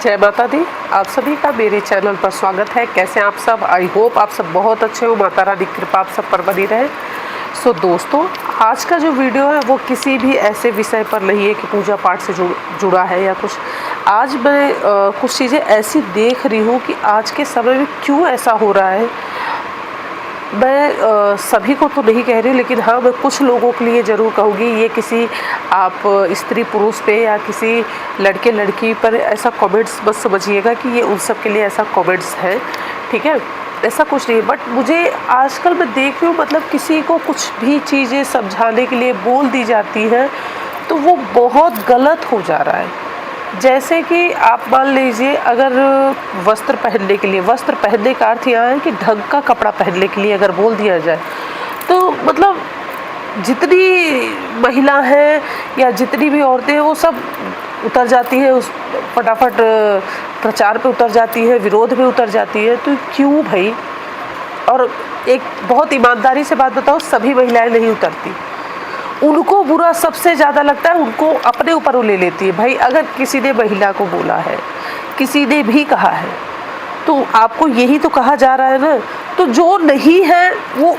जय माता दी। आप सभी का मेरे चैनल पर स्वागत है। कैसे हैं आप सब? आई होप आप सब बहुत अच्छे हो। माता रानी की कृपा आप सब पर बनी रहे। सो दोस्तों, आज का जो वीडियो है वो किसी भी ऐसे विषय पर नहीं है कि पूजा पाठ से जुड़ा है या कुछ। आज मैं कुछ चीज़ें ऐसी देख रही हूँ कि आज के समय में क्यों ऐसा हो रहा है। मैं सभी को तो नहीं कह रही, लेकिन हाँ, मैं कुछ लोगों के लिए ज़रूर कहूँगी। ये किसी आप स्त्री पुरुष पे या किसी लड़के लड़की पर ऐसा कमेंट्स मत समझिएगा कि ये उन सब के लिए ऐसा कमेंट्स है, ठीक है? ऐसा कुछ नहीं। बट मुझे आजकल मैं देख रही हूँ, मतलब किसी को कुछ भी चीज़ें समझाने के लिए बोल दी जाती हैं तो वो बहुत गलत हो जा रहा है। जैसे कि आप मान लीजिए, अगर वस्त्र पहनने का अर्थ यहाँ है कि ढंग का कपड़ा पहनने के लिए अगर बोल दिया जाए तो मतलब जितनी महिला हैं या जितनी भी औरतें हैं वो सब उतर जाती है, उस फटाफट प्रचार पे उतर जाती है, विरोध में उतर जाती है। तो क्यों भाई? और एक बहुत ईमानदारी से बात बताओ, सभी महिलाएं नहीं उतरती। उनको बुरा सबसे ज़्यादा लगता है, उनको अपने ऊपर वो ले लेती है। भाई, अगर किसी ने महिला को बोला है, किसी ने भी कहा है, तो आपको यही तो कहा जा रहा है ना। तो जो नहीं है वो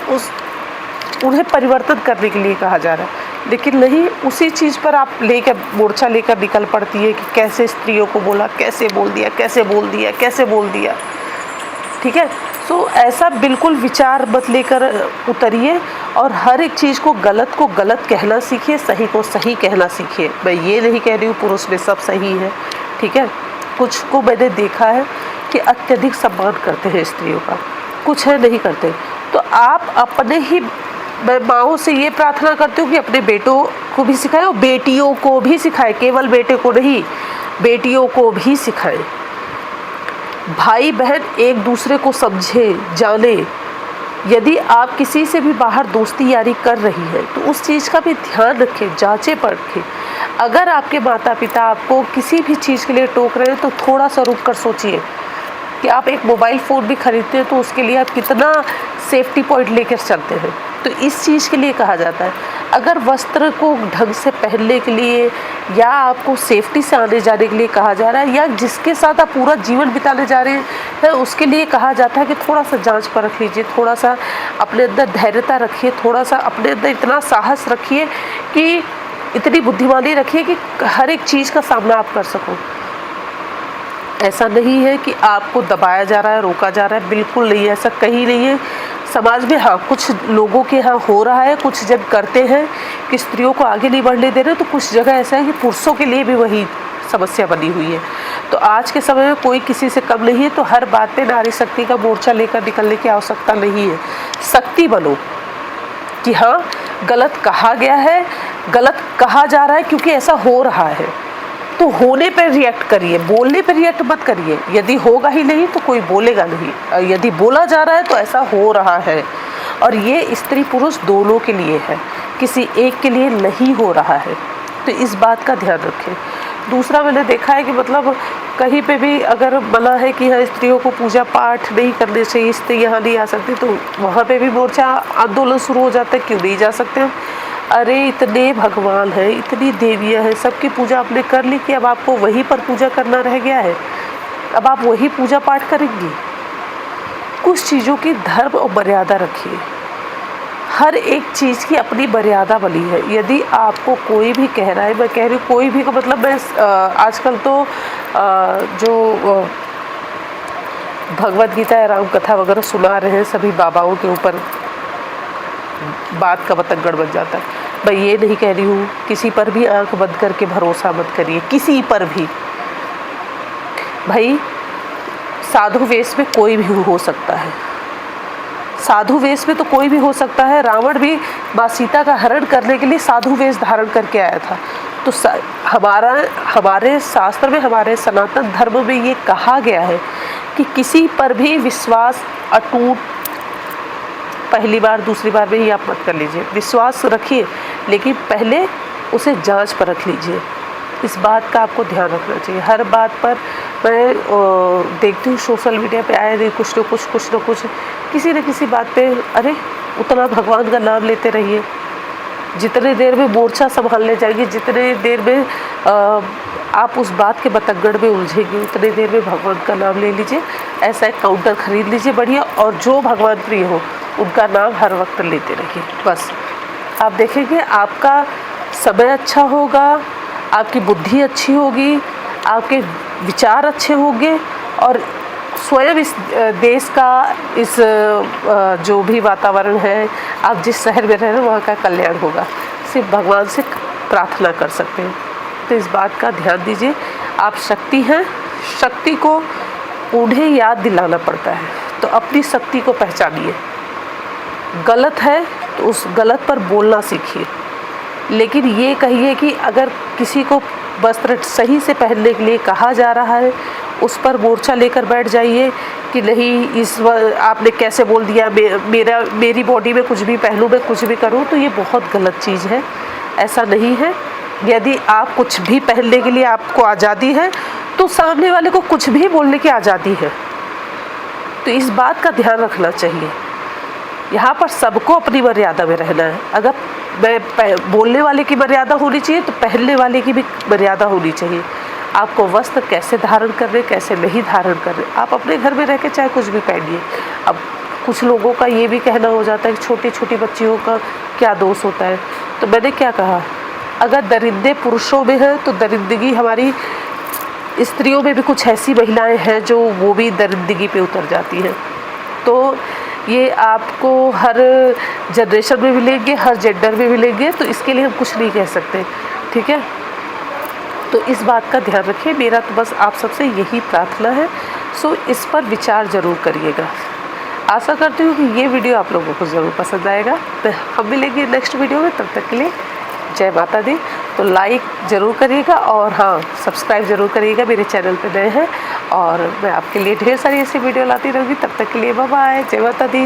उन्हें परिवर्तन करने के लिए कहा जा रहा है, लेकिन नहीं, उसी चीज़ पर आप मोर्चा लेकर निकल पड़ती है कि कैसे स्त्रियों को बोला, कैसे बोल दिया। ठीक है? तो ऐसा बिल्कुल विचार मत लेकर उतरिए और हर एक चीज़ को गलत कहना सीखिए, सही को सही कहना सीखिए। मैं ये नहीं कह रही हूँ पुरुष में सब सही है, ठीक है? कुछ को मैंने देखा है कि अत्यधिक सम्मान करते हैं स्त्रियों का, कुछ है नहीं करते। तो आप अपने ही, मैं माँओं से ये प्रार्थना करती हूँ कि अपने बेटों को भी सिखाएं और बेटियों को भी सिखाएं, केवल बेटे को नहीं, बेटियों को भी सिखाएं। भाई बहन एक दूसरे को समझे, जाने। यदि आप किसी से भी बाहर दोस्ती यारी कर रही हैं तो उस चीज़ का भी ध्यान रखें, जांचें परखें। अगर आपके माता पिता आपको किसी भी चीज़ के लिए टोक रहे हैं तो थोड़ा सा रुक कर सोचिए कि आप एक मोबाइल फ़ोन भी खरीदते हैं तो उसके लिए आप कितना सेफ्टी पॉइंट लेकर चलते हैं। तो इस चीज़ के लिए कहा जाता है। अगर वस्त्र को ढंग से पहनने के लिए या आपको सेफ्टी से आने जाने के लिए कहा जा रहा है, या जिसके साथ आप पूरा जीवन बिताने जा रहे हैं उसके लिए कहा जाता है कि थोड़ा सा जांच परख लीजिए, थोड़ा सा अपने अंदर धैर्यता रखिए, थोड़ा सा अपने अंदर इतना साहस रखिए, कि इतनी बुद्धिमानी रखिए कि हर एक चीज़ का सामना आप कर सको। ऐसा नहीं है कि आपको दबाया जा रहा है, रोका जा रहा है, बिल्कुल नहीं, ऐसा कहीं नहीं है। समाज में हाँ, कुछ लोगों के यहाँ हो रहा है, कुछ जन करते हैं कि स्त्रियों को आगे नहीं बढ़ने दे रहे, तो कुछ जगह ऐसा है कि पुरुषों के लिए भी वही समस्या बनी हुई है। तो आज के समय में कोई किसी से कम नहीं है, तो हर बात पे नारी शक्ति का मोर्चा लेकर निकलने की आवश्यकता नहीं है। शक्ति बनो कि हाँ, गलत कहा गया है, गलत कहा जा रहा है क्योंकि ऐसा हो रहा है, तो होने पर रिएक्ट करिए, बोलने पर रिएक्ट मत करिए। यदि होगा ही नहीं तो कोई बोलेगा नहीं, यदि बोला जा रहा है तो ऐसा हो रहा है। और ये स्त्री पुरुष दोनों के लिए है, किसी एक के लिए नहीं हो रहा है। तो इस बात का ध्यान रखें। दूसरा, मैंने देखा है कि मतलब कहीं पे भी अगर मना है कि हाँ, स्त्रियों को पूजा पाठ नहीं करने चाहिए, स्त्री यहाँ नहीं आ सकती, तो वहाँ पे भी मोर्चा आंदोलन शुरू हो जाता है, क्यों नहीं जा सकते हम? अरे इतने भगवान हैं, इतनी देवियां हैं, सबकी पूजा आपने कर ली कि अब आपको वहीं पर पूजा करना रह गया है? अब आप वही पूजा पाठ करेंगी? कुछ चीज़ों की धर्म और मर्यादा रखिए। हर एक चीज़ की अपनी मर्यादा बनी है। यदि आपको कोई भी कह रहा है, मैं कह रही हूँ कोई भी का मतलब, मैं आजकल तो जो भगवद गीता या राम कथा वगैरह सुना रहे हैं, सभी बाबाओं के ऊपर बात का बतंगड़ बन जाता है। मैं ये नहीं कह रही हूँ किसी पर भी आंख बंद करके भरोसा मत करिए, किसी पर भी। भाई, साधु वेश में कोई भी हो सकता है, साधु वेश में तो कोई भी हो सकता है। रावण भी माँ सीता का हरण करने के लिए साधु वेश धारण करके आया था। तो हमारे शास्त्र में, हमारे सनातन धर्म में ये कहा गया है कि किसी पर भी विश्वास अटूट पहली बार दूसरी बार में ही आप मत कर लीजिए। विश्वास रखिए, लेकिन पहले उसे जांच पर रख लीजिए। इस बात का आपको ध्यान रखना चाहिए। हर बात पर मैं देखती हूँ सोशल मीडिया पे आए दिन कुछ न कुछ किसी न किसी बात पे, अरे उतना भगवान का नाम लेते रहिए। जितने देर में मोर्चा संभालने जाएंगे, जितने देर में आप उस बात के बतंगड़ में उलझेंगे, उतने देर में भगवान का नाम ले लीजिए। ऐसा एक काउंटर खरीद लीजिए बढ़िया, और जो भगवान प्रिय हो उनका नाम हर वक्त लेते रहिए। बस आप देखेंगे आपका समय अच्छा होगा, आपकी बुद्धि अच्छी होगी, आपके विचार अच्छे होंगे, और स्वयं इस देश का, इस जो भी वातावरण है, आप जिस शहर में रह रहे हैं वहाँ का कल्याण होगा। सिर्फ भगवान से प्रार्थना कर सकते हैं। तो इस बात का ध्यान दीजिए। आप शक्ति हैं, शक्ति को उन्हें याद दिलाना पड़ता है, तो अपनी शक्ति को पहचानिए। गलत है तो उस गलत पर बोलना सीखिए, लेकिन ये कहिए कि अगर किसी को वस्त्र सही से पहनने के लिए कहा जा रहा है, उस पर मोर्चा लेकर बैठ जाइए कि नहीं आपने कैसे बोल दिया, मेरी बॉडी में कुछ भी पहनूँ, मैं कुछ भी करूँ, तो ये बहुत गलत चीज़ है। ऐसा नहीं है। यदि आप कुछ भी पहनने के लिए आपको आज़ादी है, तो सामने वाले को कुछ भी बोलने की आज़ादी है। तो इस बात का ध्यान रखना चाहिए। यहाँ पर सबको अपनी मर्यादा में रहना है। अगर बोलने वाले की मर्यादा होनी चाहिए, तो पहनने वाले की भी मर्यादा होनी चाहिए। आपको वस्त्र कैसे धारण कर रहे, कैसे नहीं धारण कर रहे, आप अपने घर में रह के चाहे कुछ भी पहनिए। अब कुछ लोगों का ये भी कहना हो जाता है कि छोटी छोटी बच्चियों का क्या दोष होता है। तो मैंने क्या कहा, अगर दरिद्र पुरुषों में है तो दरिद्रगी हमारी स्त्रियों में भी कुछ ऐसी महिलाएं हैं जो वो भी दरिद्रगी पे उतर जाती हैं। तो ये आपको हर जनरेशन में मिलेंगे, हर जेंडर में मिलेंगे, तो इसके लिए हम कुछ नहीं कह सकते, ठीक है। तो इस बात का ध्यान रखिए। मेरा तो बस आप सबसे यही प्रार्थना है। सो इस पर विचार ज़रूर करिएगा। आशा करती हूँ कि ये वीडियो आप लोगों को ज़रूर पसंद आएगा। तो हम मिलेंगे नेक्स्ट वीडियो में, तब तक के लिए जय माता दी। तो लाइक ज़रूर करिएगा, और हाँ, सब्सक्राइब ज़रूर करिएगा, मेरे चैनल पे नए हैं, और मैं आपके लिए ढेर सारी ऐसी वीडियो लाती रहूँगी। तब तक के लिए बाय बाय, जय माता दी।